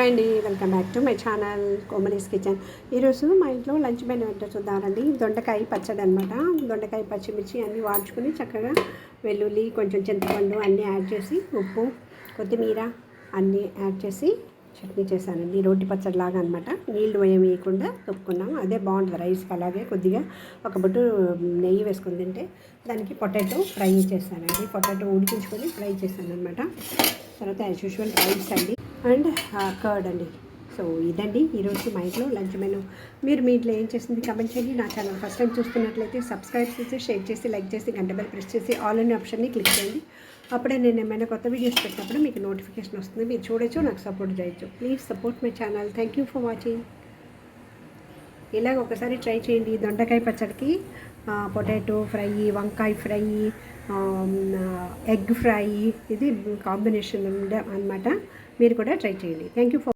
Hi అండి, welcome back to my channel Komali's kitchen. ఈరోజు మా ఇంట్లో లంచ్ మెనూ ఏంటో చూద్దామండి. దొండకాయ పచ్చడి అనమాట. దొండకాయ పచ్చిమిర్చి అన్నీ వాడుచుకుని చక్కగా వెల్లుల్లి కొంచెం చింతపండు అన్నీ యాడ్ చేసి ఉప్పు కొత్తిమీర అన్నీ యాడ్ చేసి చట్నీ చేశానండి. రోటి పచ్చడి లాగా అనమాట. నీళ్ళు వేయకుండా తొక్కున్నాం. అదే బాగుంటుంది రైస్కి. అలాగే కొద్దిగా ఒక బొట్టు నెయ్యి వేసుకుని తింటే దానికి పొటాటో ఫ్రై చేశానండి. పొటాటో ఉడికించుకొని ఫ్రై చేశాను అనమాట. తర్వాత యాజ్ యూజువల్ రైస్ అండి అండ్ కర్డ్ అండి. సో ఇదండి ఈరోజు మా ఇంట్లో లంచ్ మెనూ. మీరు మీ ఇంట్లో ఏం చేసింది కమెంట్ చేయండి. నా ఛానల్ ఫస్ట్ టైం చూస్తున్నట్లయితే సబ్స్క్రైబ్ చేసి షేర్ చేసి లైక్ చేసి గంట బెల్ ప్రెస్ చేసి ఆల్ అనే ఆప్షన్ని క్లిక్ చేయండి. అప్పుడే నేను ఏమైనా కొత్త వీడియోస్ పెట్టినప్పుడు మీకు నోటిఫికేషన్ వస్తుంది. మీరు చూడొచ్చు, నాకు సపోర్ట్ చేయొచ్చు. Please support my channel. Thank you for watching. ఇలాగ ఒకసారి ట్రై చేయండి. దొండకాయ పచ్చడికి పొటాటో ఫ్రై, వంకాయ ఫ్రై, ఎగ్ ఫ్రై, ఇది కాంబినేషన్ అనమాట. మీరు కూడా ట్రై చేయండి. Thank you for